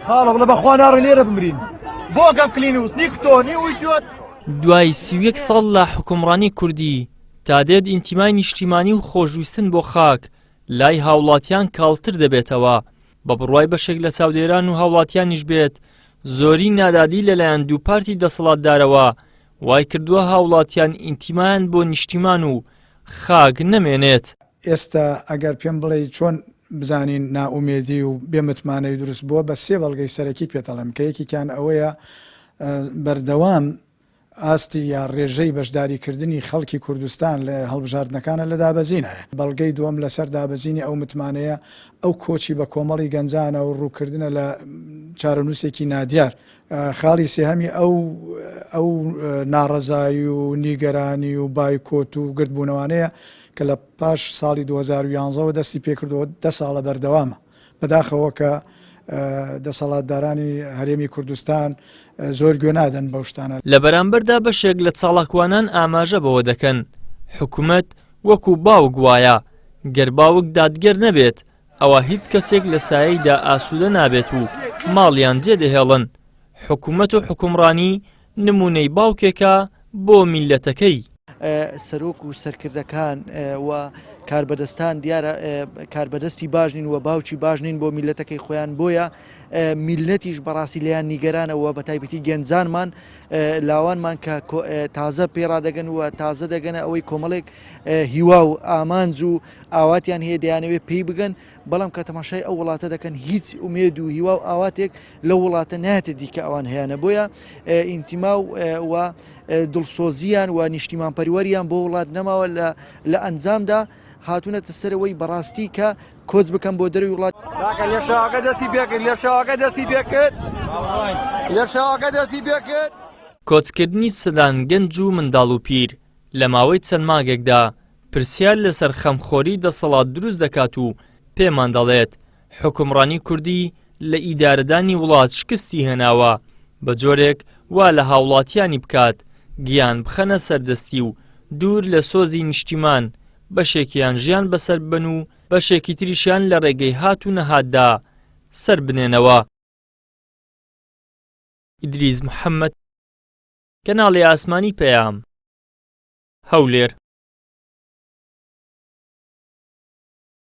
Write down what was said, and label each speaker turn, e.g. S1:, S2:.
S1: خاڵە بڵێ بەخوا ناڕێ لێرە بمرین
S2: بۆ گەم کلینی وسنی کتۆنی ویدیۆت
S3: دوای 31 ساڵ لە حکومڕانی کوردی تا دێت ئینتیمای نیشتیمانی و خۆشویستن بۆ خاک لای هاوڵاتیان کاڵتر دەبێتەوە بە بڕوای بەشێک لە چاودێران و هاوڵاتیانیش بێت زۆری نادادی لەلایەن دوو پارتی دەسەڵاتدارەوە وای کردووە هاوڵاتیان ئینتیمایان بۆ نیشتیمان و خاک نەمێنێت.
S4: ئێستا ئەگەر پێم بڵێ چۆن بزانین ناومێدی و بێمتمانەی دروست بووە بە سێ بەڵگەی سەرەکی پێتەڵم کە یەکێکیان ئەوەیە بەردەوام ئاستی یا ڕێژەی بەشداریکردنی خەڵکی کوردستان لە هەڵبژاردنەکانە لە دابەزینایە. بەڵگەی دووەم لەسەر دابەزینی ئەو متمانەیە ئەو کۆچی بە کۆمەڵی گەنجانە و ڕووکردنە لە چارەنووسێکی نادیار. خاڵی سێهەمی ئەو ناڕەزایی و نیگەرانی و بایکۆت و گردبوونەوانەیە کە لە پاش ساڵی 2011ەوە دەستی پێکردەوە 10 ساڵە بەردەوامە بەداخەوە کە دەسەڵاتدارانی هەرێمی کوردستان زۆر گوێ نادەن بەو شتانە.
S3: لە بەرامبەردا بەشێک لە چاڵاکوانان ئاماژە بەوە دەکەن حکوومەت وەکو باوک وایە گەر باوک دادگەر نەبێت ئەوە هیچ کەسێک لە سایەیدا ئاسوودە نابێت و ماڵیان جێدەهێڵن. حکوومەت و حکومڕانی نمونەی باوکێکە بۆ میلەتەکەی.
S2: سەرۆک و سەرکردەکان و کاربەدەستان دیارە کاربەدەستی باشنین و باوکی باشنین بۆ میلەتەکەی خۆیان بۆیە میلەتیش بەڕاستی لەیان نیگەرانەوە بە تایبەتی گەنجانمان لاوانمان کە تازە پێڕادەگەن و تازە دەگەنە ئەوەی کۆمەڵێک هیوا و ئامانج و ئاواتیان هەیە دەیانەوێت پێی بگەن بەڵام کە تەماشای ئەو وڵاتە دەکەن هیچ ئومێد و هیوا و ئاواتێک لە وڵاتە ناتێت دیکە ئەوان هەیەە بۆیە ئینتیما و دڵسۆزیان و نیشتیمان پەروەریان بۆ وڵات نەماوە لە ئەنجامدا هاتوونەتە سەرەوەی بەڕاستی کە کۆچ بکەم بۆ دەروی وڵات.
S3: کۆچکردنی سەدان گەنج و منداڵ و پیر لە ماوەی چەند ماگێکدا پرسیار لەسەر خەمخۆری دەسەڵات دروست دەکات و پێمان دەڵێت حکومڕانی کوردی لە ئیدارەدانی وڵات شکستی هێناوە بە جۆرێک وا لە هاوڵاتیانی بکات گیان بخەنە سەردەستی و دوور لە سۆزی نیشتیمان بەشێکیان ژیان بەسەر بن و بەشێکی تریشیان لە ڕێگەی هات و نەهاتدا سەر بنێنەوە. ئیدریس محەممەد، کەناڵی ئاسمانی پەیام، هەولێر.